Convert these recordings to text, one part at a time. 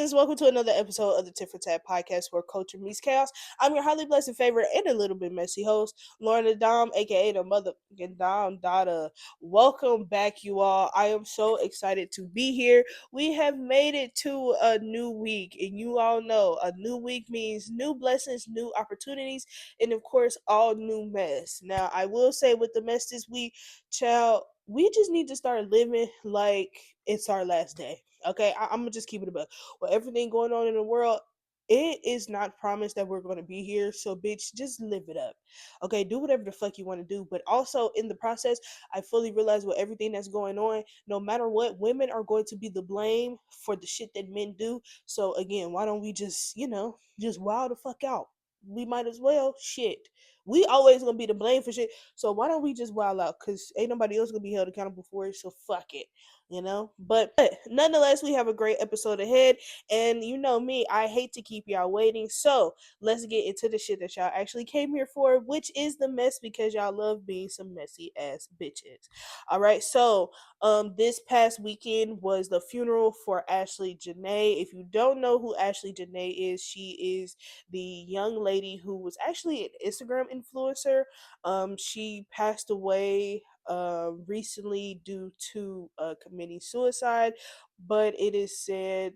friends, welcome to another episode of the Tit for Tat podcast where culture meets chaos. I'm your highly blessed favorite and a little bit messy host, Lorna Dom, aka the motherfucking Dom Dada. Welcome back, you all. I am so excited to be here. We have made it to a new week, and you all know a new week means new blessings, new opportunities, and of course, all new mess. Now, I will say with the mess this week, child, we just need to start living like it's our last day. Okay, I'm gonna just keep it above. With everything going on in the world, it is not promised that we're gonna be here. So, bitch, just live it up. Okay, do whatever the fuck you want to do. But also in the process, I fully realize with everything that's going on, no matter what, women are going to be the blame for the shit that men do. So again, why don't we just, just wild the fuck out? We might as well. Shit. We always gonna be the blame for shit. So why don't we just wild out? Cause ain't nobody else gonna be held accountable for it. So fuck it. But nonetheless, we have a great episode ahead, and you know me, I hate to keep y'all waiting, so let's get into the shit that y'all actually came here for, which is the mess, because y'all love being some messy ass bitches. All right, so this past weekend was the funeral for Ashley Janae. If you don't know who Ashley Janae is, she is the young lady who was actually an Instagram influencer. She passed away recently due to committing suicide, but it is said,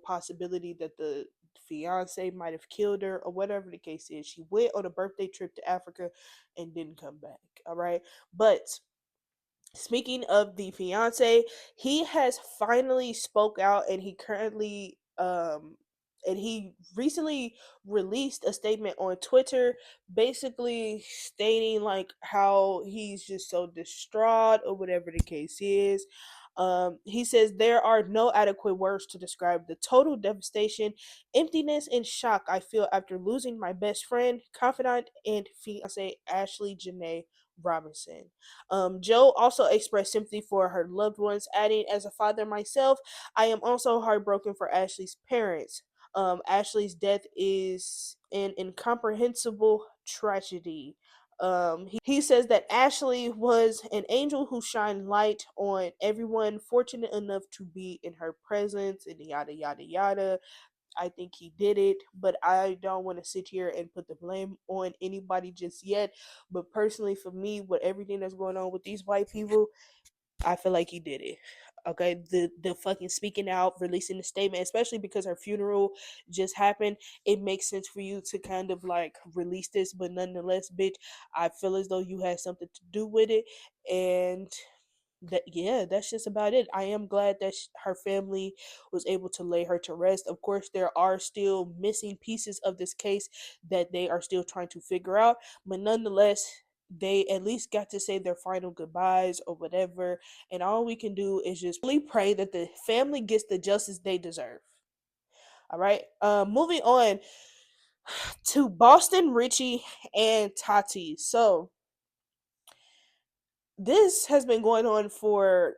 possibility that the fiance might have killed her or whatever the case is. She went on a birthday trip to Africa and didn't come back. All right, but speaking of the fiance, he has finally spoke out, and he recently released a statement on Twitter basically stating like how he's just so distraught or whatever the case is. He says there are no adequate words to describe the total devastation, emptiness, and shock I feel after losing my best friend, confidant, and fiance Ashley Janae Robinson. Joe also expressed sympathy for her loved ones, adding, "As a father myself, I am also heartbroken for Ashley's parents. Ashley's death is an incomprehensible tragedy." He says that Ashley was an angel who shined light on everyone fortunate enough to be in her presence, and yada yada yada. I think he did it, but I don't want to sit here and put the blame on anybody just yet. But personally, for me, with everything that's going on with these white people, I feel like he did it. Okay, the fucking speaking out, releasing the statement, especially because her funeral just happened, it makes sense for you to kind of like release this. But nonetheless, bitch, I feel as though you had something to do with it, and that's just about it. I am glad that her family was able to lay her to rest. Of course, there are still missing pieces of this case that they are still trying to figure out, but nonetheless, they at least got to say their final goodbyes or whatever, and all we can do is just really pray that the family gets the justice they deserve. All right, moving on to Boston Richie and Tati. So this has been going on for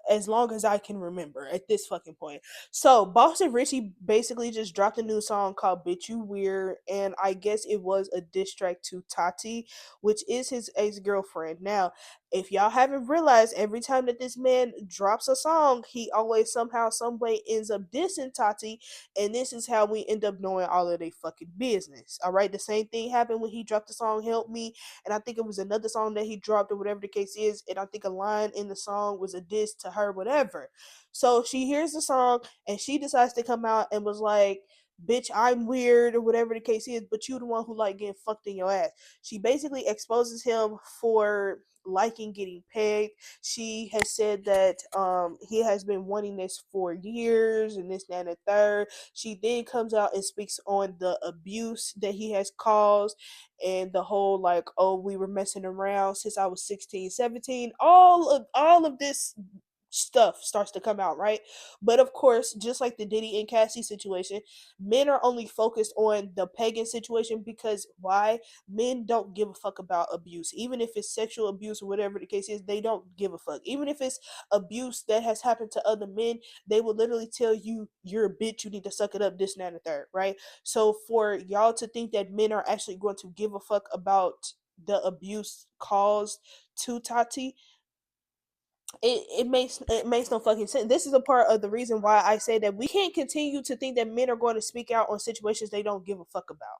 as long as I can remember at this fucking point. So Boston Richie basically just dropped a new song called "Bitch You Weird," and I guess it was a diss track to Tati, which is his ex girlfriend. Now, if y'all haven't realized, every time that this man drops a song, he always somehow, some way ends up dissing Tati, and this is how we end up knowing all of their fucking business. All right, the same thing happened when he dropped the song "Help Me," and I think it was another song that he dropped or whatever the case is, and I think a line in the song was a diss to her, whatever. So she hears the song and she decides to come out and was like, "Bitch, I'm weird," or whatever the case is, but you the one who like getting fucked in your ass. She basically exposes him for liking getting pegged. She has said that he has been wanting this for years and this, that, and the third. She then comes out and speaks on the abuse that he has caused, and the whole like, "Oh, we were messing around since I was 16, 17." All of this stuff starts to come out, right? But of course, just like the Diddy and Cassie situation, men are only focused on the pagan situation, because why? Men don't give a fuck about abuse. Even if it's sexual abuse or whatever the case is, they don't give a fuck. Even if it's abuse that has happened to other men, they will literally tell you, "You're a bitch, you need to suck it up," this and that and the third, right? So for y'all to think that men are actually going to give a fuck about the abuse caused to Tati, it makes no fucking sense. This is a part of the reason why I say that we can't continue to think that men are going to speak out on situations they don't give a fuck about.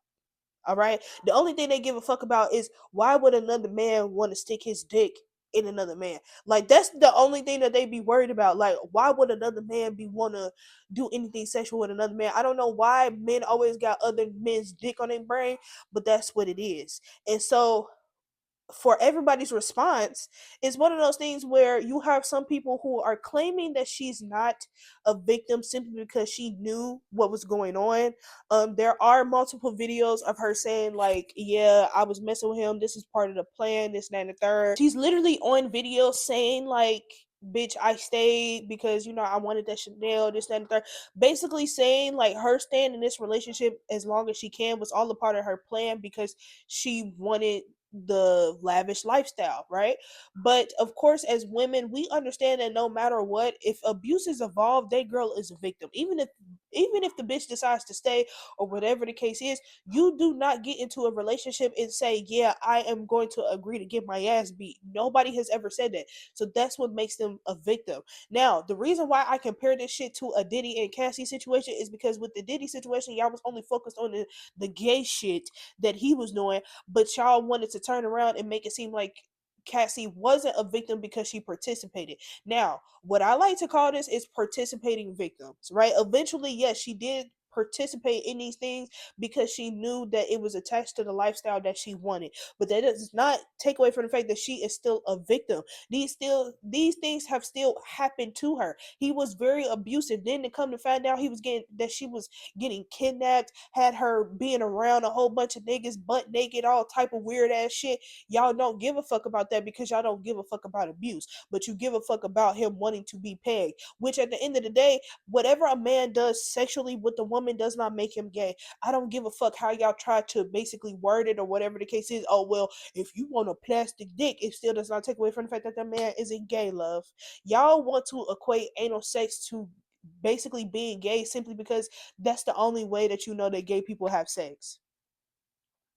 All right. The only thing they give a fuck about is why would another man want to stick his dick in another man? Like that's the only thing that they be worried about. Like why would another man be want to do anything sexual with another man? I don't know why men always got other men's dick on their brain, but that's what it is. And so for everybody's response is one of those things where you have some people who are claiming that she's not a victim simply because she knew what was going on. There are multiple videos of her saying like, yeah, I was messing with him, this is part of the plan, this and that and the third. She's literally on video saying like, bitch, I stayed because I wanted that Chanel, this, that, and the third. Basically saying like her staying in this relationship as long as she can was all a part of her plan because she wanted the lavish lifestyle, right? But of course, as women, we understand that no matter what, if abuse is involved, that girl is a victim. Even if the bitch decides to stay or whatever the case is, you do not get into a relationship and say, yeah, I am going to agree to get my ass beat. Nobody has ever said that. So that's what makes them a victim. Now, the reason why I compare this shit to a Diddy and Cassie situation is because with the Diddy situation, y'all was only focused on the gay shit that he was doing, but y'all wanted to turn around and make it seem like Cassie wasn't a victim because she participated. Now, what I like to call this is participating victims, right? Eventually, yes, she did participate in these things because she knew that it was attached to the lifestyle that she wanted. But that does not take away from the fact that she is still a victim. These things have still happened to her. He was very abusive. Then to come to find out she was getting kidnapped, had her being around a whole bunch of niggas butt naked, all type of weird ass shit. Y'all don't give a fuck about that because y'all don't give a fuck about abuse, but you give a fuck about him wanting to be pegged, which at the end of the day, whatever a man does sexually with the woman does not make him gay. I don't give a fuck how y'all try to basically word it or whatever the case is. Oh well, if you want a plastic dick, it still does not take away from the fact that man isn't gay, love. Y'all want to equate anal sex to basically being gay simply because that's the only way that that gay people have sex.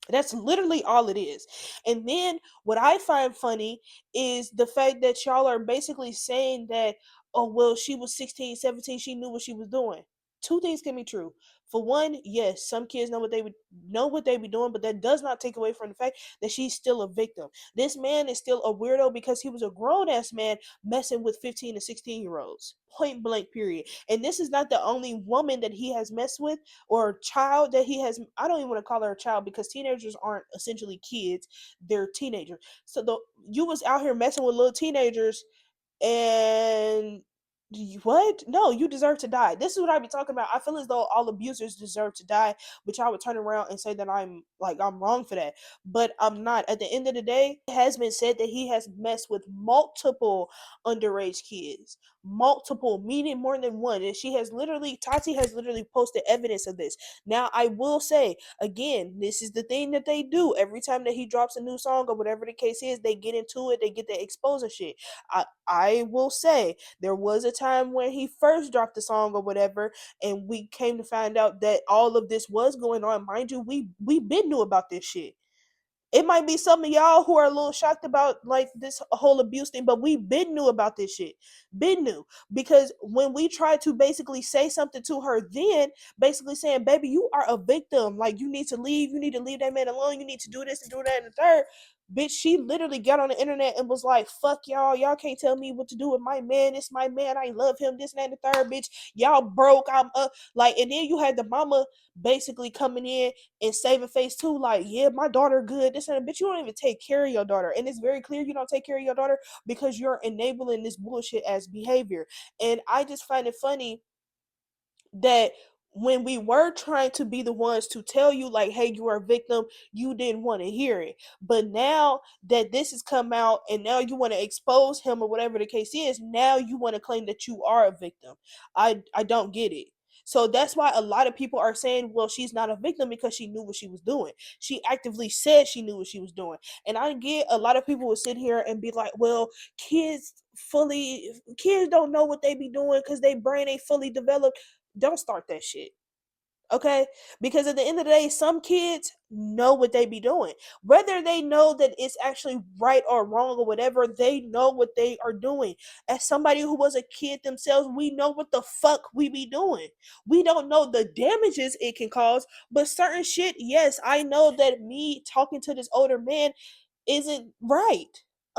That's literally all it is. And then what I find funny is the fact that y'all are basically saying that, oh, well, she was 16, 17, she knew what she was doing. Two things can be true. For one, yes, some kids know what they be doing, but that does not take away from the fact that she's still a victim. This man is still a weirdo because he was a grown ass man messing with 15 to 16 year olds. Point blank period. And this is not the only woman that he has messed with or child that he has. I don't even want to call her a child because teenagers aren't essentially kids, they're teenagers. So you was out here messing with little teenagers, and what? No, you deserve to die. This is what I be talking about. I feel as though all abusers deserve to die, but y'all would turn around and say that I'm wrong for that. But I'm not. At the end of the day, it has been said that he has messed with multiple underage kids. Multiple, meaning more than one. And Tati has literally posted evidence of this. Now, I will say, again, this is the thing that they do. Every time that he drops a new song or whatever the case is, they get into it, they get the exposure shit. I will say there was a time when he first dropped the song or whatever, and we came to find out that all of this was going on. Mind you, we been knew about this shit. It might be some of y'all who are a little shocked about like this whole abuse thing, but we been knew about this shit. Been knew. Because when we tried to basically say something to her, then basically saying, baby, you are a victim. Like you need to leave. You need to leave that man alone. You need to do this and do that and the third. Bitch, she literally got on the internet and was like, fuck y'all. Y'all can't tell me what to do with my man. It's my man. I love him. This and that and the third, bitch. Y'all broke. I'm like, and then you had the mama basically coming in and saving face too, like, yeah, my daughter good, this and that. Bitch, you don't even take care of your daughter. And it's very clear you don't take care of your daughter because you're enabling this bullshit as behavior. And I just find it funny that when we were trying to be the ones to tell you like, hey, you are a victim, you didn't want to hear it. But now that this has come out and now you want to expose him or whatever the case is, now you want to claim that you are a victim. I don't get it. So that's why a lot of people are saying, well, she's not a victim because she knew what she was doing. She actively said she knew what she was doing. And I get a lot of people will sit here and be like, well, kids don't know what they be doing because their brain ain't fully developed. Don't start that shit. Okay, because at the end of the day, some kids know what they be doing, whether they know that it's actually right or wrong or whatever. They know what they are doing. As somebody who was a kid themselves, we know what the fuck we be doing. We don't know the damages it can cause, but certain shit, yes, I know that me talking to this older man isn't right.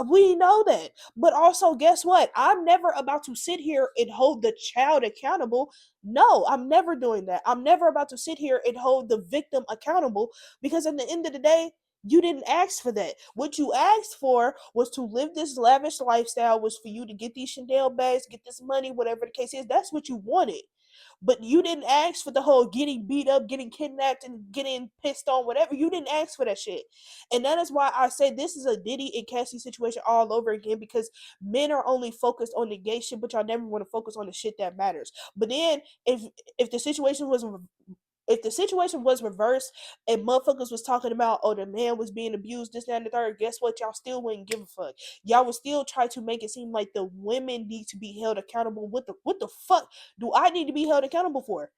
We know that. But also, guess what? I'm never about to sit here and hold the child accountable. No, I'm never doing that. I'm never about to sit here and hold the victim accountable, because at the end of the day, you didn't ask for that. What you asked for was to live this lavish lifestyle, was for you to get these Chanel bags, get this money, whatever the case is. That's what you wanted. But you didn't ask for the whole getting beat up, getting kidnapped, and getting pissed on, whatever. You didn't ask for that shit. And that is why I say this is a Diddy and Cassie situation all over again, because men are only focused on the gay shit, but y'all never want to focus on the shit that matters. But then if the situation was if the situation was reversed and motherfuckers was talking about, oh, the man was being abused, this, that, and the third, guess what? Y'all still wouldn't give a fuck. Y'all would still try to make it seem like the women need to be held accountable. What the fuck do I need to be held accountable for?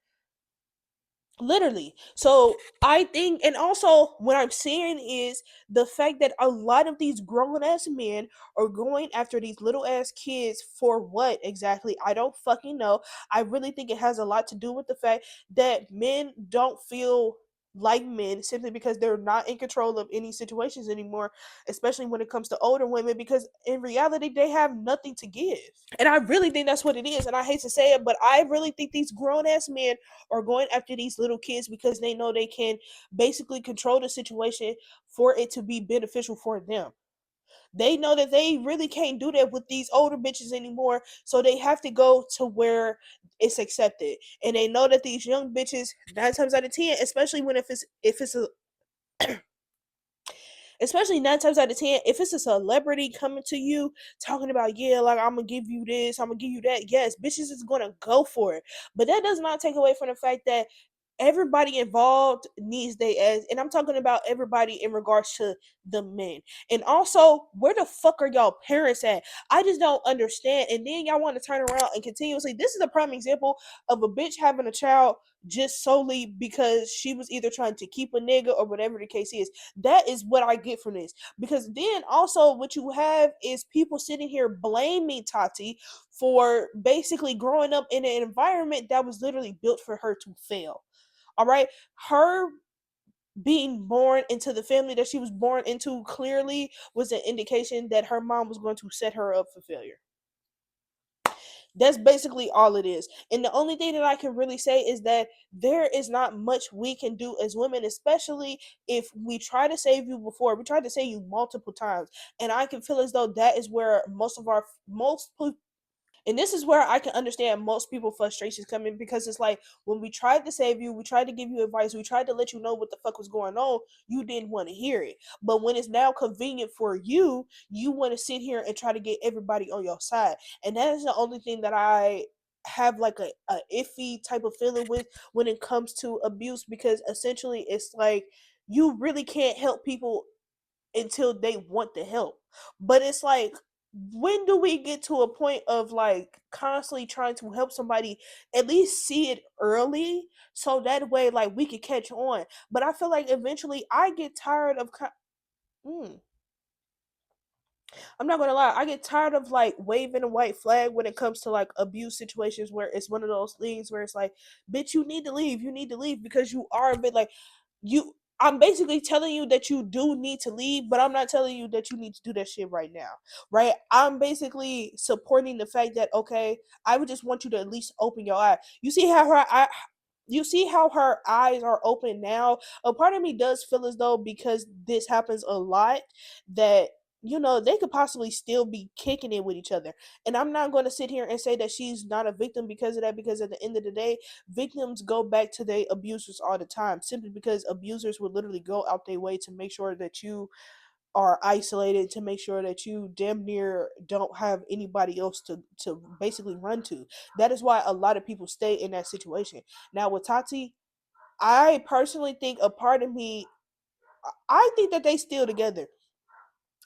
Literally. So I think, and also what I'm saying is the fact that a lot of these grown ass men are going after these little ass kids for what exactly? I don't fucking know. I really think it has a lot to do with the fact that men don't feel like men, simply because they're not in control of any situations anymore, especially when it comes to older women, because in reality they have nothing to give. And I really think that's what it is. And I hate to say it, but I really think these grown ass men are going after these little kids because they know they can basically control the situation for it to be beneficial for them. They know that they really can't do that with these older bitches anymore. So they have to go to where it's accepted. And they know that these young bitches, 9 times out of 10, especially when if it's a especially 9 times out of 10, if it's a celebrity coming to you talking about, yeah, like, I'm gonna give you this, I'm gonna give you that, yes, bitches is gonna go for it. But that does not take away from the fact that everybody involved needs their ass, and I'm talking about everybody in regards to the men. And also, where the fuck are y'all parents at? I just don't understand. And then y'all want to turn around and continuously, this is a prime example of a bitch having a child just solely because she was either trying to keep a nigga or whatever the case is. That is what I get from this. Because then also what you have is people sitting here blaming Tati for basically growing up in an environment that was literally built for her to fail. All right. Her being born into the family that she was born into clearly was an indication that her mom was going to set her up for failure. That's basically all it is. And the only thing that I can really say is that there is not much we can do as women, especially if we try to save you before. We tried to save you multiple times. And I can feel as though that is where most and this is where I can understand most people frustrations coming, because it's like, when we tried to save you, we tried to give you advice, we tried to let you know what the fuck was going on, you didn't want to hear it. But when it's now convenient for you, you want to sit here and try to get everybody on your side. And that is the only thing that I have like a iffy type of feeling with when it comes to abuse, because essentially it's like you really can't help people until they want the help. But it's like, when do we get to a point of like constantly trying to help somebody at least see it early, so that way like we could catch on? But I feel like eventually I get tired of mm, I'm not gonna lie, I get tired of like waving a white flag when it comes to like abuse situations, where it's one of those things where it's like, bitch, you need to leave because you are a bit like, you I'm basically telling you that you do need to leave, but I'm not telling you that you need to do that shit right now. Right? I'm basically supporting the fact that, okay, I would just want you to at least open your eye. You see how her eyes are open now? A part of me does feel as though, because this happens a lot, that they could possibly still be kicking it with each other. And I'm not going to sit here and say that she's not a victim because of that, because at the end of the day, victims go back to their abusers all the time, simply because abusers would literally go out their way to make sure that you are isolated, to make sure that you damn near don't have anybody else to basically run to. That is why a lot of people stay in that situation. Now with Tati, I personally think, a part of me, I think that they still together.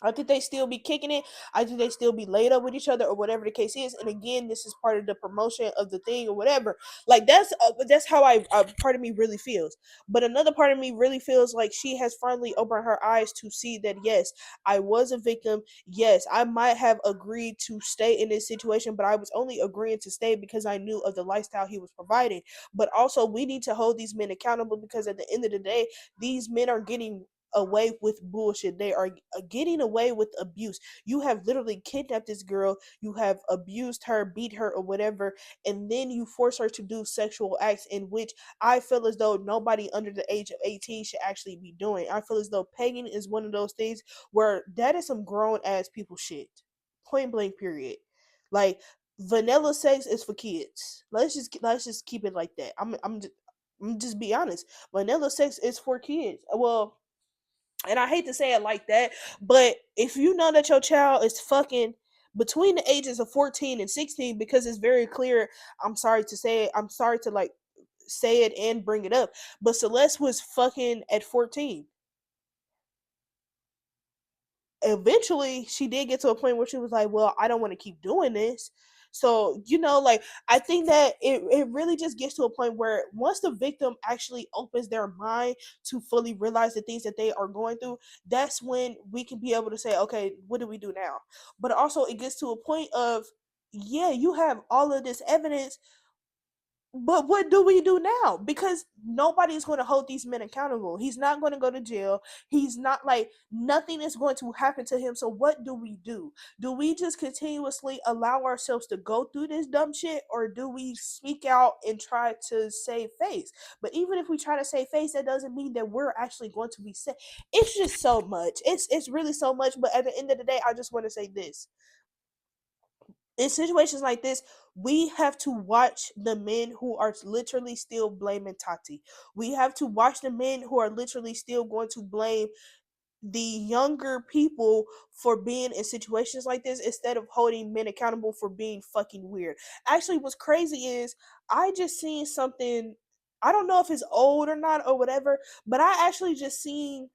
I think they still be kicking it. I think they still be laid up with each other or whatever the case is. And again, this is part of the promotion of the thing or whatever. Like that's how I part of me really feels. But another part of me really feels like she has finally opened her eyes to see that yes, I was a victim. Yes, I might have agreed to stay in this situation, but I was only agreeing to stay because I knew of the lifestyle he was providing. But also, we need to hold these men accountable because at the end of the day, these men are getting away with bullshit. They are getting away with abuse. You have literally kidnapped this girl, you have abused her, beat her, or whatever, and then you force her to do sexual acts in which I feel as though nobody under the age of 18 should actually be doing. I feel as though pegging is one of those things where that is some grown ass people shit. Point blank, period. Like, vanilla sex is for kids. Let's just keep it like that. I'm just be honest. Vanilla sex is for kids. Well, and I hate to say it like that, but if you know that your child is fucking between the ages of 14 and 16, because it's very clear, I'm sorry to say it, I'm sorry to like say it and bring it up, but Celeste was fucking at 14. Eventually she did get to a point where she was like, well, I don't want to keep doing this. So, like, I think that it really just gets to a point where once the victim actually opens their mind to fully realize the things that they are going through, that's when we can be able to say, okay, what do we do now? But also it gets to a point of, yeah, you have all of this evidence, but what do we do now? Because nobody's going to hold these men accountable. He's not going to go to jail. He's not, like, nothing is going to happen to him. So what do we do? Do we just continuously allow ourselves to go through this dumb shit, or do we speak out and try to save face? But even if we try to save face, that doesn't mean that we're actually going to be safe. It's just so much. It's really so much. But at the end of the day, I just want to say this: in situations like this, we have to watch the men who are literally still blaming Tati. We have to watch the men who are literally still going to blame the younger people for being in situations like this instead of holding men accountable for being fucking weird. Actually, what's crazy is I just seen something. I don't know if it's old or not or whatever, but I actually just seen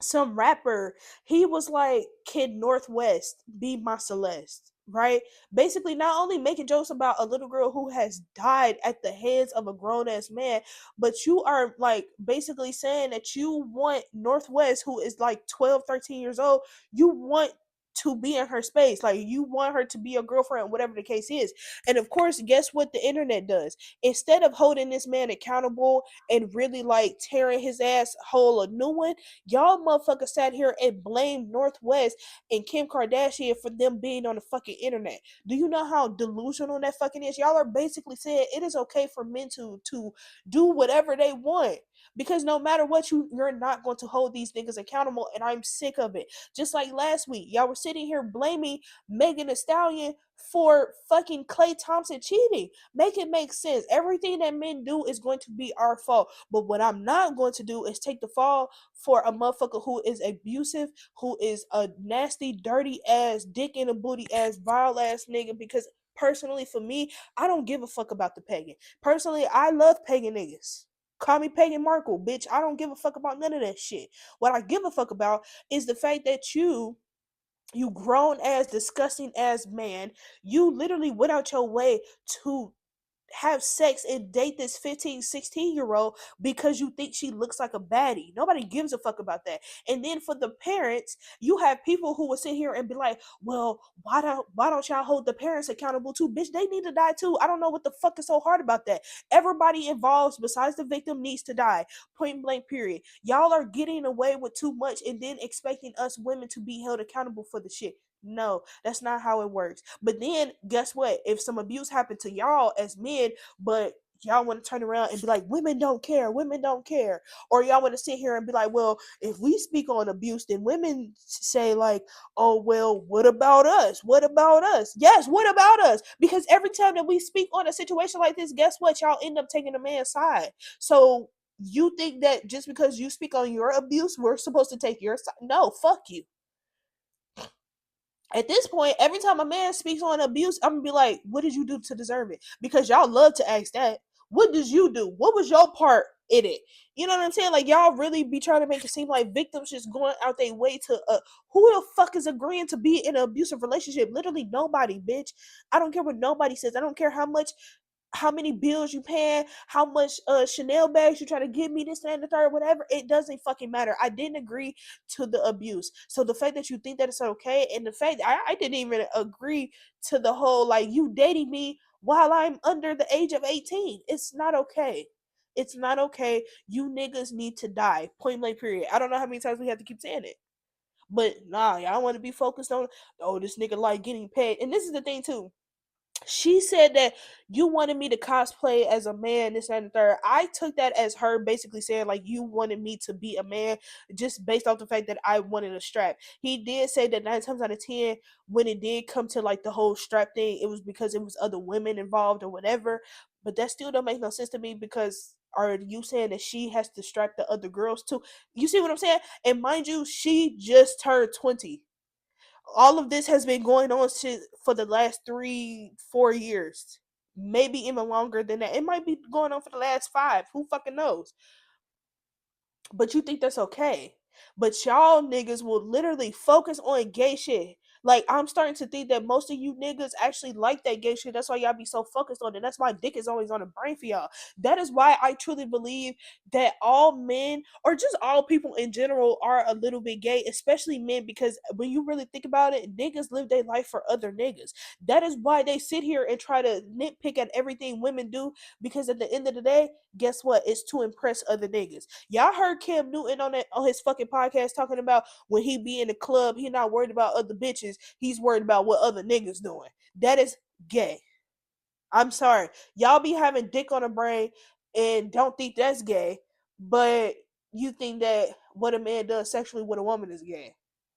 some rapper. He was like, Kid Northwest, be my Celeste, right? Basically, not only making jokes about a little girl who has died at the hands of a grown ass man, but you are like basically saying that you want Northwest, who is like 12, 13 years old, you want to be in her space. Like, you want her to be your girlfriend, whatever the case is. And of course, guess what the internet does? Instead of holding this man accountable and really like tearing his ass whole a new one, y'all motherfuckers sat here and blamed Northwest and Kim Kardashian for them being on the fucking internet. Do you know how delusional that fucking is? Y'all are basically saying it is okay for men to do whatever they want. Because no matter what, you're not going to hold these niggas accountable, and I'm sick of it. Just like last week, y'all were sitting here blaming Megan Thee Stallion for fucking Klay Thompson cheating. Make it make sense. Everything that men do is going to be our fault. But what I'm not going to do is take the fall for a motherfucker who is abusive, who is a nasty, dirty ass, dick in a booty ass, vile ass nigga. Because personally, for me, I don't give a fuck about the pagan. Personally, I love pagan niggas. Call me Pagan Markle, bitch. I don't give a fuck about none of that shit. What I give a fuck about is the fact that you grown ass, disgusting ass man, you literally went out your way to have sex and date this 15, 16 year old because you think she looks like a baddie. Nobody gives a fuck about that. And then for the parents, you have people who will sit here and be like, well, why don't y'all hold the parents accountable too? Bitch, they need to die too. I don't know what the fuck is so hard about that. Everybody involved besides the victim needs to die. Point blank, period. Y'all are getting away with too much and then expecting us women to be held accountable for the shit. No, that's not how it works. But then guess what? If some abuse happened to y'all as men, but y'all want to turn around and be like, women don't care. Or y'all want to sit here and be like, well, if we speak on abuse, then women say like, oh, well, what about us? What about us? Yes, what about us? Because every time that we speak on a situation like this, guess what? Y'all end up taking a man's side. So you think that just because you speak on your abuse, we're supposed to take your side? No, fuck you. At this point, every time a man speaks on abuse, I'm gonna be like, what did you do to deserve it? Because y'all love to ask that. What did you do? What was your part in it. You know what I'm saying? Like y'all really be trying to make it seem like victims just going out their way to who the fuck is agreeing to be in an abusive relationship? Literally nobody, bitch. I don't care what nobody says. I don't care how many bills you paying, how much Chanel bags you try to give me, this that, and the third, whatever. It doesn't fucking matter. I didn't agree to the abuse. So the fact that you think that it's okay, and the fact I didn't even agree to the whole like you dating me while I'm under the age of 18. It's not okay. It's not okay. You niggas need to die. Point blank period. I don't know how many times we have to keep saying it. But nah, y'all want to be focused on, oh, this nigga like getting paid. And this is the thing too, she said that you wanted me to cosplay as a man, this and the third. I took that as her basically saying like you wanted me to be a man just based off the fact that I wanted a strap. He did say that 9 times out of 10, when it did come to like the whole strap thing, it was because it was other women involved or whatever. But that still don't make no sense to me because are you saying that she has to strap the other girls too? You see what I'm saying? And mind you, she just turned 20. All of this has been going on for the last 3-4 years, maybe even longer than that. It might be going on for the last 5. Who fucking knows? But you think that's okay. But y'all niggas will literally focus on gay shit. Like, I'm starting to think that most of you niggas actually like that gay shit. That's why y'all be so focused on it. That's why dick is always on the brain for y'all. That is why I truly believe that all men, or just all people in general, are a little bit gay, especially men, because when you really think about it, niggas live their life for other niggas. That is why they sit here and try to nitpick at everything women do, because at the end of the day, guess what? It's to impress other niggas. Y'all heard Cam Newton on his fucking podcast talking about when he be in the club, he not worried about other bitches. He's worried about what other niggas doing. That is gay. I'm sorry. Y'all be having dick on the brain and don't think that's gay, but you think that what a man does sexually with a woman is gay.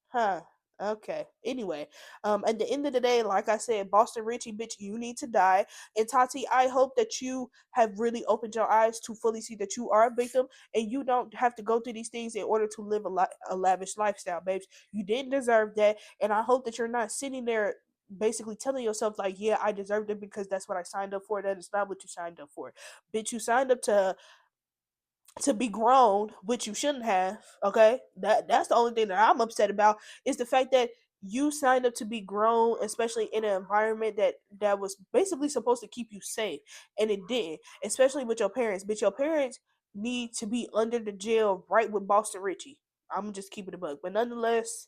Huh. Okay. Anyway, at the end of the day, like I said, Boston Richie, bitch, you need to die. And Tati, I hope that you have really opened your eyes to fully see that you are a victim and you don't have to go through these things in order to live a lavish lifestyle, babes. You didn't deserve that, and I hope that you're not sitting there basically telling yourself like, yeah, I deserved it because that's what I signed up for. That is not what you signed up for, bitch. You signed up to be grown, which you shouldn't have. Okay, that's the only thing that I'm upset about is the fact that you signed up to be grown, especially in an environment that was basically supposed to keep you safe, and it didn't. Especially with your parents, but your parents need to be under the jail right with Boston Richie. I'm just keeping it a bug, but nonetheless,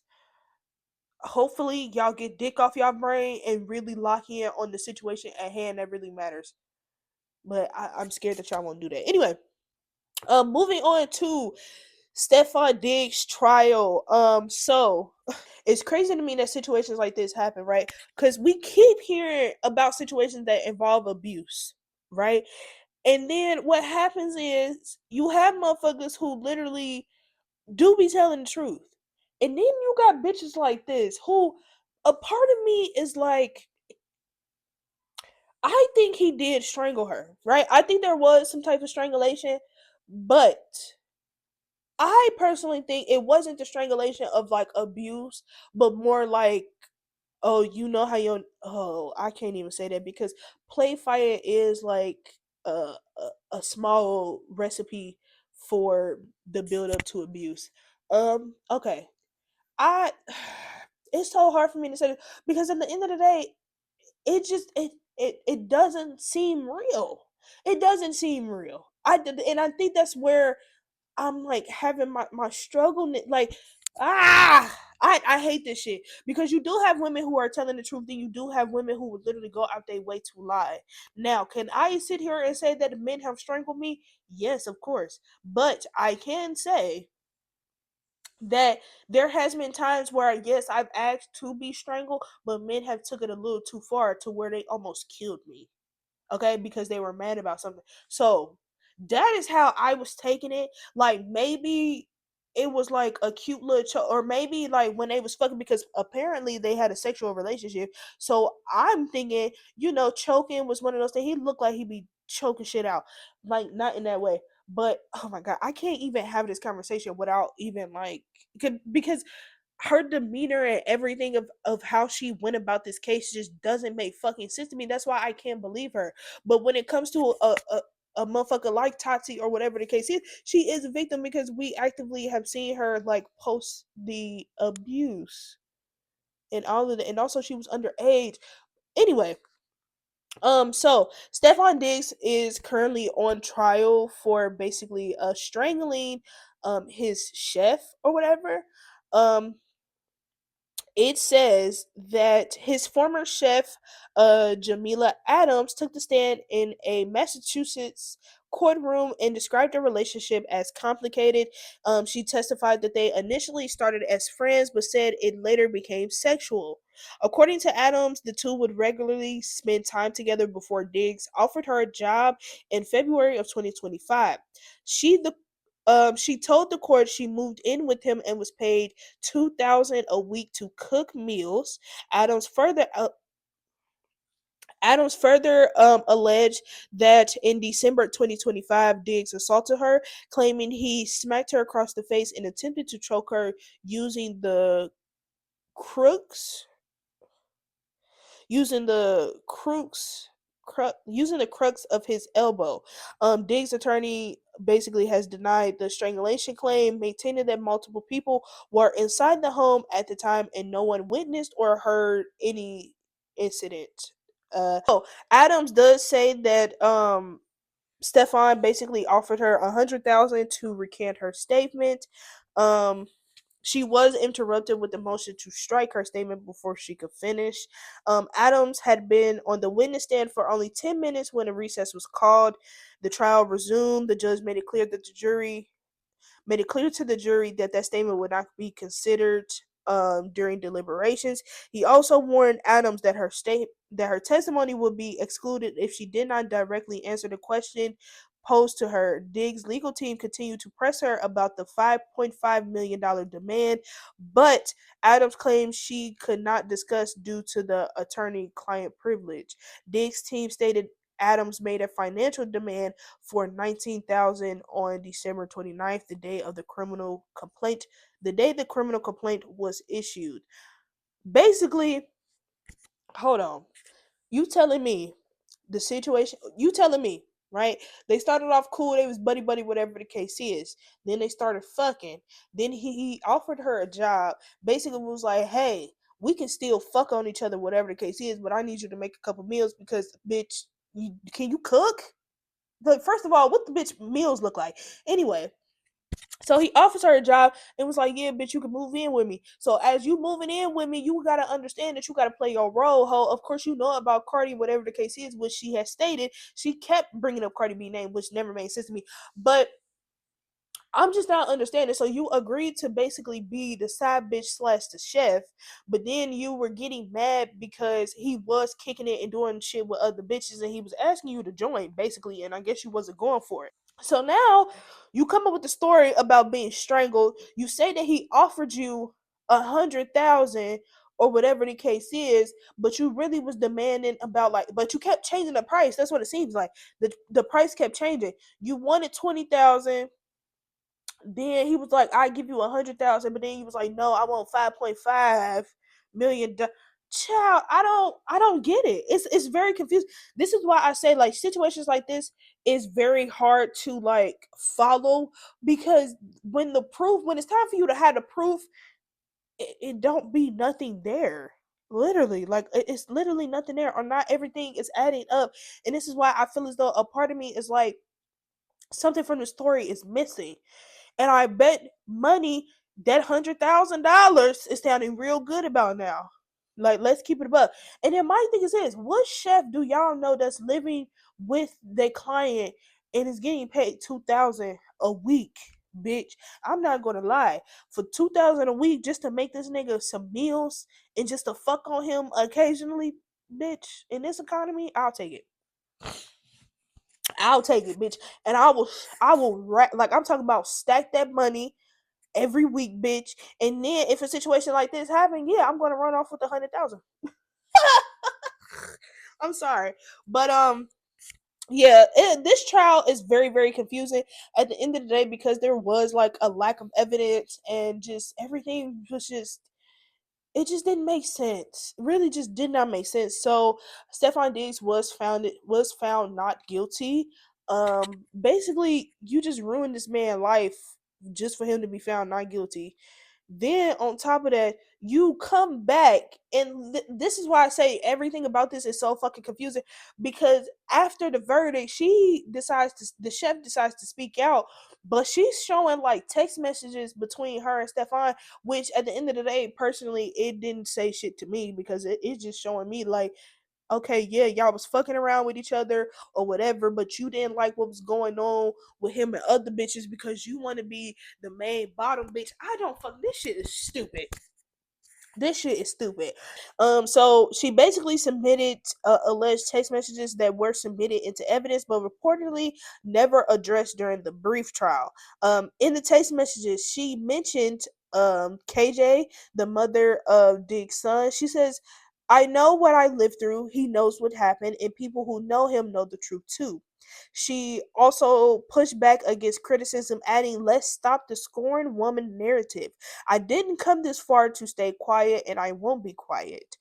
hopefully y'all get dick off y'all brain and really lock in on the situation at hand that really matters. But I'm scared that y'all won't do that. Anyway, moving on to Stefan Diggs trial. So it's crazy to me that situations like this happen, right? Because we keep hearing about situations that involve abuse, right? And then what happens is you have motherfuckers who literally do be telling the truth. And then you got bitches like this who a part of me is like, I think he did strangle her, right? I think there was some type of strangulation, but I personally think it wasn't the strangulation of like abuse, but more like, oh, you know how you, oh, I can't even say that because play fighting is like a small recipe for the build up to abuse. Okay. I it's so hard for me to say this because at the end of the day, it just it doesn't seem real. It doesn't seem real. And I think that's where I'm like having my struggle. Like, I hate this shit because you do have women who are telling the truth, and you do have women who would literally go out their way to lie. Now, can I sit here and say that men have strangled me? Yes, of course, but I can say that there has been times where yes, I've asked to be strangled, but men have took it a little too far to where they almost killed me, okay, because they were mad about something. So that is how I was taking it. Like maybe it was like a cute little or maybe like when they was fucking because apparently they had a sexual relationship. So I'm thinking, choking was one of those things. He looked like he'd be choking shit out, like not in that way. But oh my god, I can't even have this conversation without even like because her demeanor and everything of how she went about this case just doesn't make fucking sense to me. That's why I can't believe her. But when it comes to a motherfucker like Tati or whatever the case is, she is a victim because we actively have seen her like post the abuse and all of that, and also she was underage. Anyway, so Stefan Diggs is currently on trial for basically strangling his chef or whatever. Um it says that his former chef, Jamila Adams, took the stand in a Massachusetts courtroom and described their relationship as complicated. She testified that they initially started as friends, but said it later became sexual. According to Adams, the two would regularly spend time together before Diggs offered her a job in February of 2025. She told the court she moved in with him and was paid 2,000 a week to cook meals. Adams further uh, Adams further alleged that in December 2025, Diggs assaulted her, claiming he smacked her across the face and attempted to choke her using the crooks using the using the crux of his elbow. Diggs' attorney basically has denied the strangulation claim, maintaining that multiple people were inside the home at the time and no one witnessed or heard any incident. Adams does say that Stefan basically offered her 100,000 to recant her statement. Um, she was interrupted with the motion to strike her statement before she could finish. Adams had been on the witness stand for only 10 minutes when a recess was called. The trial resumed. The judge made it clear to the jury that that statement would not be considered during deliberations. He also warned Adams that her testimony would be excluded if she did not directly answer the question posed to her. Diggs' legal team continued to press her about the $5.5 million demand, but Adams claimed she could not discuss due to the attorney-client privilege. Diggs' team stated Adams made a financial demand for 19,000 on December 29th, the day the criminal complaint was issued. Basically, hold on. You telling me the situation, you telling me, right? They started off cool, they was buddy buddy, whatever the case is. Then they started fucking. Then he offered her a job. Basically was like, hey, we can still fuck on each other, whatever the case is, but I need you to make a couple meals because bitch, can you cook? But first of all, what the bitch meals look like? Anyway, so he offers her a job and was like, "Yeah, bitch, you can move in with me." So as you moving in with me, you gotta understand that you gotta play your role, ho. Of course, you know about Cardi, whatever the case is, which she has stated. She kept bringing up Cardi B name, which never made sense to me. But I'm just not understanding. So you agreed to basically be the side bitch slash the chef, but then you were getting mad because he was kicking it and doing shit with other bitches, and he was asking you to join, basically, and I guess you wasn't going for it. So now you come up with the story about being strangled. You say that he offered you 100,000 or whatever the case is, but you really was demanding about like, but you kept changing the price. That's what it seems like. The price kept changing. You wanted 20,000, then he was like, "I give you 100,000," but then he was like, "No, I want 5.5 million." Child, I don't get it. It's very confusing. This is why I say like situations like this is very hard to like follow because when it's time for you to have the proof, it don't be nothing there. Literally, like it's literally nothing there, or not everything is adding up. And this is why I feel as though a part of me is like something from the story is missing. And I bet money that $100,000 is sounding real good about now. Like, let's keep it above. And then my thing is this: what chef do y'all know that's living with their client and is getting paid 2,000 a week? Bitch, I'm not gonna lie. For 2,000 a week just to make this nigga some meals and just to fuck on him occasionally, bitch. In this economy, I'll take it. I'll take it, bitch. And like I'm talking about stack that money every week, bitch. And then if a situation like this happen, yeah, I'm gonna run off with 100,000. I'm sorry, but yeah, this trial is very very confusing at the end of the day because there was like a lack of evidence and just everything was just it just didn't make sense. Really, just did not make sense. So Stefan Diggs was found not guilty. Basically you just ruined this man's life just for him to be found not guilty. Then on top of that, you come back, and this is why I say everything about this is so fucking confusing. Because after the verdict, the chef decides to speak out, but she's showing like text messages between her and Stefan, which at the end of the day, personally, it didn't say shit to me because it's just showing me like, okay, yeah, y'all was fucking around with each other or whatever, but you didn't like what was going on with him and other bitches because you want to be the main bottom bitch. I don't fuck this shit is stupid. This shit is stupid. So she basically submitted alleged text messages that were submitted into evidence, but reportedly never addressed during the brief trial. In the text messages, she mentioned KJ, the mother of Dig's son. She says, "I know what I lived through. He knows what happened, and people who know him know the truth too." She also pushed back against criticism, adding, "Let's stop the scorned woman narrative. I didn't come this far to stay quiet, and I won't be quiet."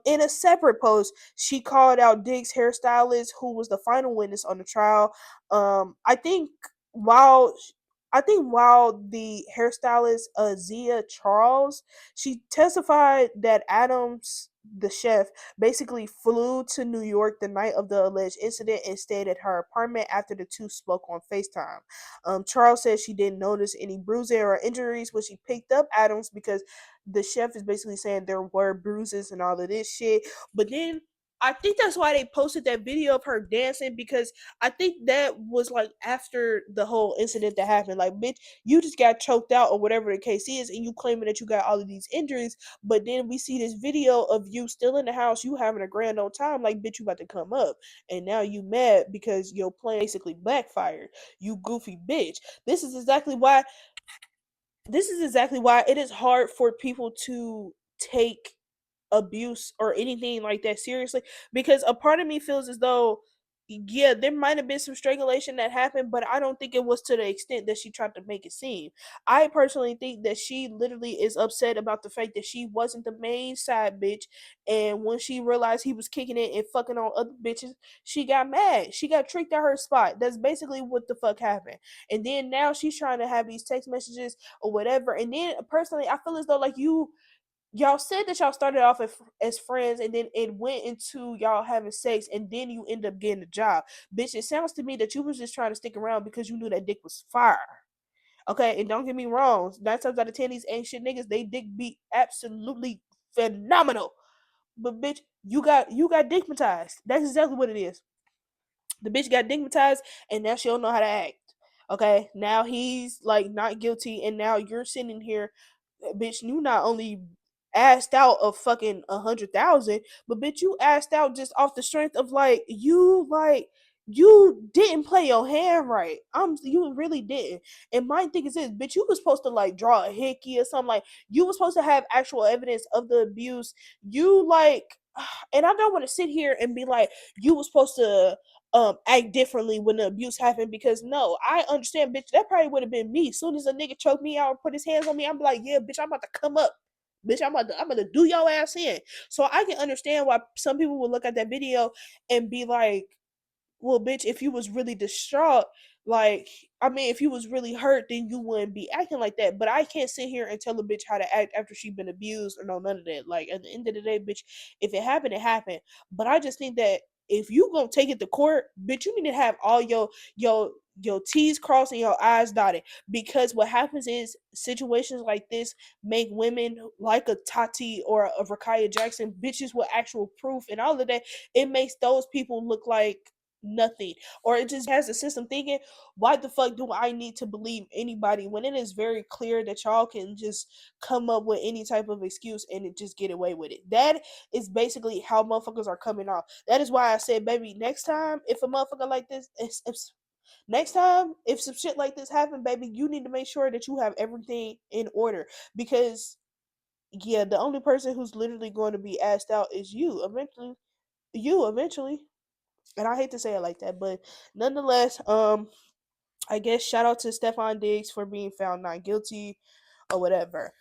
In a separate post, she called out Diggs' hairstylist, who was the final witness on the trial. I think while while the hairstylist Zia Charles, she testified that Adams, the chef, basically flew to New York the night of the alleged incident and stayed at her apartment after the two spoke on FaceTime. Charles said she didn't notice any bruising or injuries when she picked up Adams because the chef is basically saying there were bruises and all of this shit. But then I think that's why they posted that video of her dancing, because I think that was like after the whole incident that happened. Like, bitch, you just got choked out or whatever the case is, and you claiming that you got all of these injuries, but then we see this video of you still in the house, you having a grand old time, like, bitch, you about to come up, and now you mad because your plan basically backfired. You goofy bitch. This is exactly why. This is exactly why it is hard for people to take abuse or anything like that seriously, because a part of me feels as though, yeah, there might have been some strangulation that happened, but I don't think it was to the extent that she tried to make it seem. I personally think that she literally is upset about the fact that she wasn't the main side bitch, and when she realized he was kicking it and fucking on other bitches, she got mad. She got tricked at her spot. That's basically what the fuck happened. And then now she's trying to have these text messages or whatever. And then personally, I feel as though like y'all said that y'all started off as friends, and then it went into y'all having sex, and then you end up getting a job. Bitch, it sounds to me that you was just trying to stick around because you knew that dick was fire. Okay, and don't get me wrong, 9 times out of 10 these ain't shit niggas, they dick be absolutely phenomenal. But bitch, you got dickmatized. That's exactly what it is. The bitch got dickmatized, and now she don't know how to act. Okay, now he's like not guilty, and now you're sitting here, bitch. You not only asked out of fucking 100,000, but bitch, you asked out just off the strength of you didn't play your hand right. You really didn't. And my thing is this, bitch, you was supposed to like draw a hickey or something. Like, you was supposed to have actual evidence of the abuse. You like, and I don't want to sit here and be like, you was supposed to act differently when the abuse happened, because no, I understand, bitch, that probably would have been me. Soon as a nigga choked me out or put his hands on me, I'm like, yeah, bitch, I'm about to come up. Bitch, I'm about to do your ass in. So I can understand why some people will look at that video and be like, well, bitch, if you was really distraught, like, I mean, if you was really hurt, then you wouldn't be acting like that. But I can't sit here and tell a bitch how to act after she been abused or no, none of that. Like, at the end of the day, bitch, if it happened, it happened. But I just think that if you gonna take it to court, bitch, you need to have all your T's crossed and your I's dotted. Because what happens is situations like this make women like a Tati or a Rakaya Jackson, bitches with actual proof and all of that. It makes those people look like nothing, or it just has the system thinking, why the fuck do I need to believe anybody when it is very clear that y'all can just come up with any type of excuse and it just get away with it. That is basically how motherfuckers are coming off. That is why I said, baby, next time if a motherfucker like this, next time if some shit like this happen, baby, you need to make sure that you have everything in order, because yeah, the only person who's literally going to be asked out is you eventually. You eventually. And I hate to say it like that, but nonetheless, I guess shout out to Stefan Diggs for being found not guilty or whatever.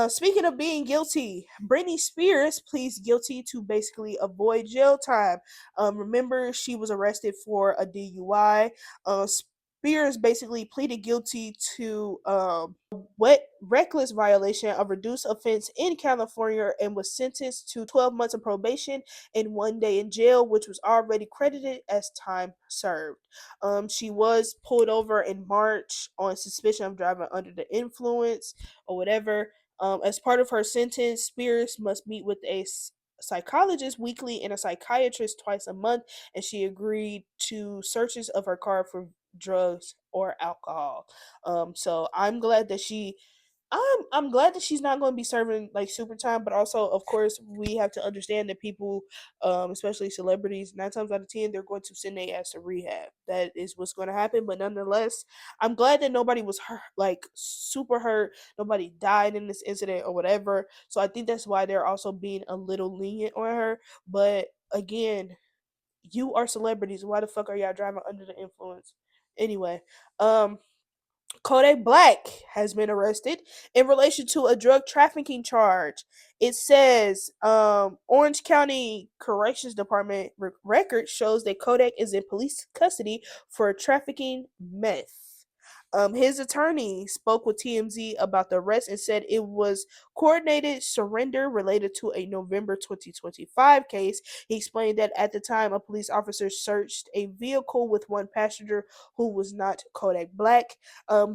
Speaking of being guilty, Britney Spears pleads guilty to basically avoid jail time. Remember, she was arrested for a DUI. Spears basically pleaded guilty to wet reckless violation of reduced offense in California and was sentenced to 12 months of probation and 1 day in jail, which was already credited as time served. She was pulled over in March on suspicion of driving under the influence or whatever. As part of her sentence, Spears must meet with a psychologist weekly and a psychiatrist twice a month, and she agreed to searches of her car for drugs or alcohol. So I'm glad that she's not going to be serving like super time, but also, of course, we have to understand that people, especially celebrities, 9 times out of 10, they're going to send their ass to rehab. That is what's going to happen. But nonetheless, I'm glad that nobody was hurt, like super hurt. Nobody died in this incident or whatever. So I think that's why they're also being a little lenient on her. But again, you are celebrities. Why the fuck are y'all driving under the influence? Anyway, Kodak Black has been arrested in relation to a drug trafficking charge. It says Orange County Corrections Department record shows that Kodak is in police custody for trafficking meth. His attorney spoke with TMZ about the arrest and said it was coordinated surrender related to a November 2025 case. He explained that at the time, a police officer searched a vehicle with one passenger who was not Kodak Black.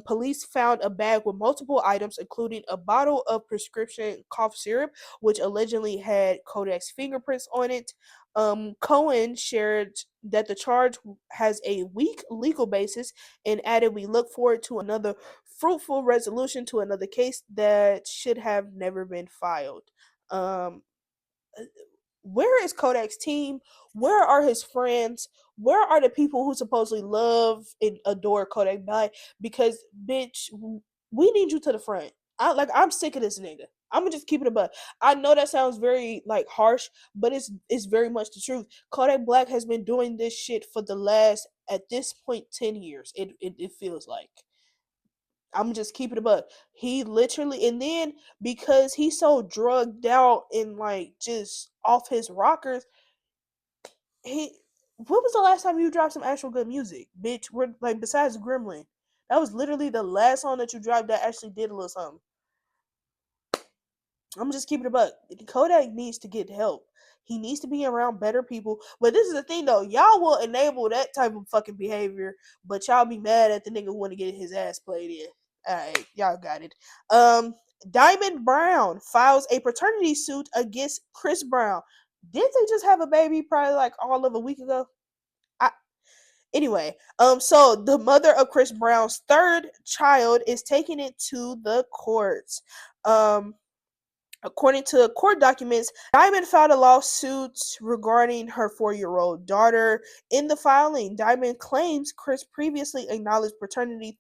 Police found a bag with multiple items, including a bottle of prescription cough syrup, which allegedly had Kodak's fingerprints on it. Cohen shared that the charge has a weak legal basis and added, "We look forward to another fruitful resolution to another case that should have never been filed." Um, where is Kodak's team? Where are his friends? Where are the people who supposedly love and adore Kodak Black? Because bitch, we need you to the front. I'm sick of this nigga. I'm gonna just keep it a buck. I know that sounds very like harsh, but it's very much the truth. Kodak Black has been doing this shit for the last at this point 10 years. It feels like. I'm just keeping it up. He literally, and then because he's so drugged out and like just off his rockers, he. When was the last time you dropped some actual good music, bitch? We're like besides Gremlin, that was literally the last song that you dropped that actually did a little something. I'm just keeping it a buck. Kodak needs to get help. He needs to be around better people. But this is the thing though, y'all will enable that type of fucking behavior, but y'all be mad at the nigga who want to get his ass played in. Alright, y'all got it. Diamond Brown files a paternity suit against Chris Brown. Didn't they just have a baby probably like all of a week ago? I, anyway, so the mother of Chris Brown's third child is taking it to the courts. Um, According to court documents, Diamond filed a lawsuit regarding her 4-year-old daughter. In the filing, Diamond claims Chris previously acknowledged paternity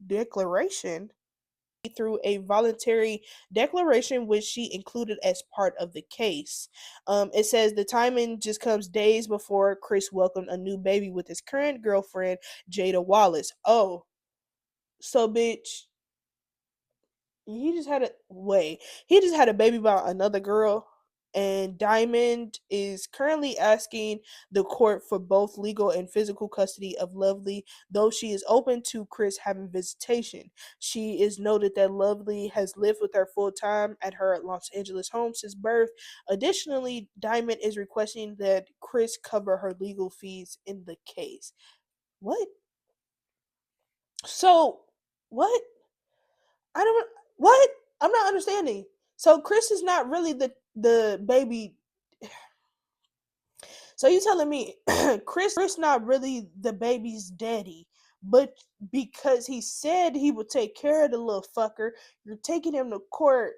declaration through a voluntary declaration which she included as part of the case. It says the timing just comes days before Chris welcomed a new baby with his current girlfriend, Jada Wallace. Oh, so bitch, he just had a baby by another girl, and Diamond is currently asking the court for both legal and physical custody of Lovely, though she is open to Chris having visitation. She is noted that Lovely has lived with her full time at her Los Angeles home since birth. Additionally, Diamond is requesting that Chris cover her legal fees in the case. What? So what? I don't what? I'm not understanding. So Chris is not really the baby. So you telling me Chris not really the baby's daddy, but because he said he would take care of the little fucker, you're taking him to court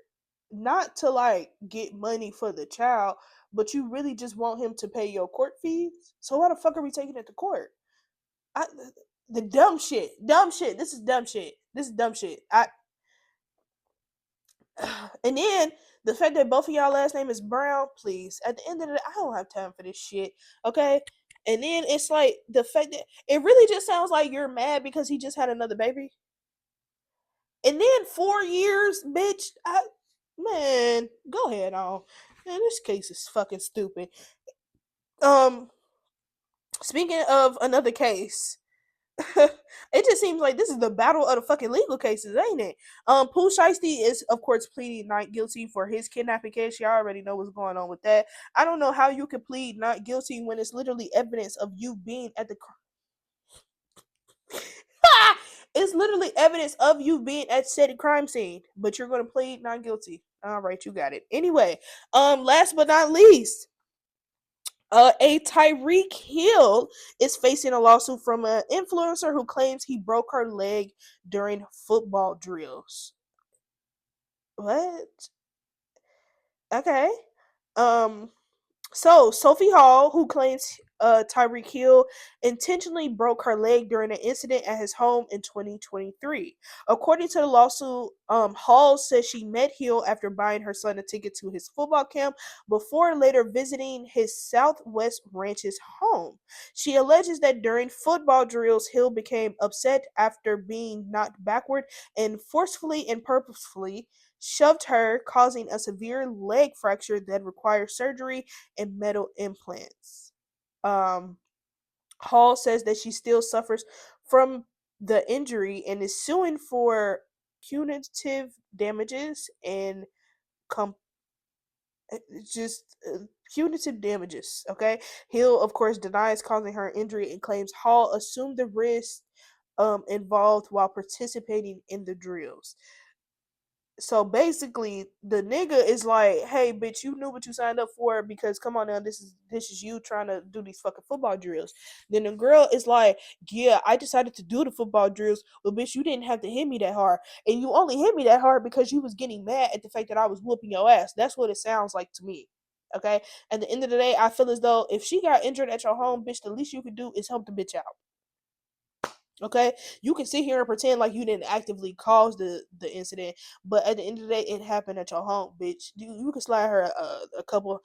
not to like get money for the child, but you really just want him to pay your court fees. So why the fuck are we taking it to court? I, the dumb shit. This is dumb shit. This is dumb shit. And then the fact that both of y'all last name is Brown, please. At the end of the day, I don't have time for this shit. Okay. And then it's like the fact that it really just sounds like you're mad because he just had another baby. And then 4 years, bitch. Man, go ahead on. Man, this case is fucking stupid. Um, Speaking of another case, it just seems like this is the battle of the fucking legal cases, ain't it? Pooh Shiesty is, of course, pleading not guilty for his kidnapping case. You already know what's going on with that. I don't know how you could plead not guilty when it's literally evidence of you being at the. It's literally evidence of you being at said crime scene, but you're gonna plead not guilty. All right, you got it. Anyway, last but not least, a Tyreek Hill is facing a lawsuit from an influencer who claims he broke her leg during football drills. What? Okay. Um, So, Sophie Hall, who claims Tyreek Hill intentionally broke her leg during an incident at his home in 2023. According to the lawsuit, Hall says she met Hill after buying her son a ticket to his football camp before later visiting his Southwest Ranches home. She alleges that during football drills, Hill became upset after being knocked backward and forcefully and purposefully shoved her, causing a severe leg fracture that required surgery and metal implants. Um, Hall says that she still suffers from the injury and is suing for punitive damages and com- just punitive damages. Okay, Hill, of course, denies causing her injury and claims Hall assumed the risk involved while participating in the drills. So basically, the nigga is like, "Hey, bitch, you knew what you signed up for because come on now, this is you trying to do these fucking football drills." Then the girl is like, "Yeah, I decided to do the football drills, but bitch, you didn't have to hit me that hard, and you only hit me that hard because you was getting mad at the fact that I was whooping your ass." That's what it sounds like to me. Okay. At the end of the day, I feel as though if she got injured at your home, bitch, the least you could do is help the bitch out. Okay, you can sit here and pretend like you didn't actively cause the incident, but at the end of the day, it happened at your home, bitch. You can slide her a couple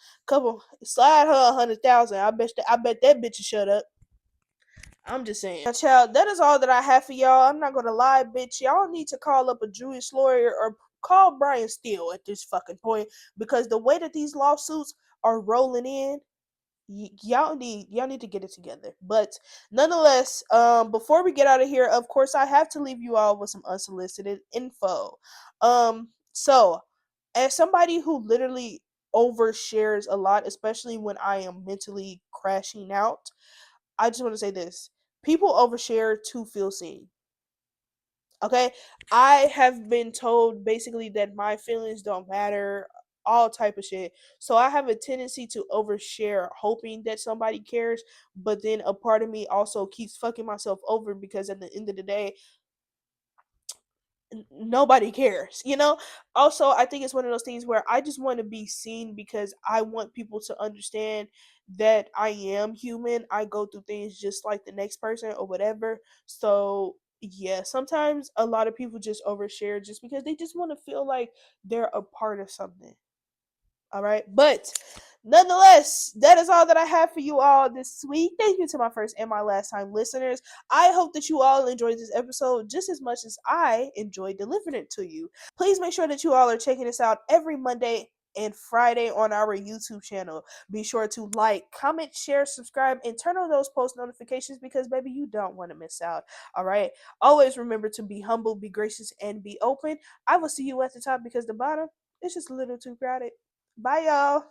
slide her 100,000. I bet that bitch will shut up. I'm just saying. Now, child, that is all that I have for y'all. I'm not gonna lie, bitch. Y'all need to call up a Jewish lawyer or call Brian Steele at this fucking point because the way that these lawsuits are rolling in, y'all need to get it together. But nonetheless, before we get out of here, of course I have to leave you all with some unsolicited info. So as somebody who literally overshares a lot, especially when I am mentally crashing out, I just want to say this: people overshare to feel seen. Okay, I have been told basically that my feelings don't matter, all type of shit. So I have a tendency to overshare, hoping that somebody cares, but then a part of me also keeps fucking myself over because at the end of the day, nobody cares, you know. Also, I think it's one of those things where I just want to be seen because I want people to understand that I am human. I go through things just like the next person or whatever. So yeah, sometimes a lot of people just overshare just because they just want to feel like they're a part of something. All right. But nonetheless, that is all that I have for you all this week. Thank you to my first and my last time listeners. I hope that you all enjoyed this episode just as much as I enjoyed delivering it to you. Please make sure that you all are checking us out every Monday and Friday on our YouTube channel. Be sure to like, comment, share, subscribe, and turn on those post notifications because, baby, you don't want to miss out. All right. Always remember to be humble, be gracious, and be open. I will see you at the top because the bottom is just a little too crowded. Bye, y'all.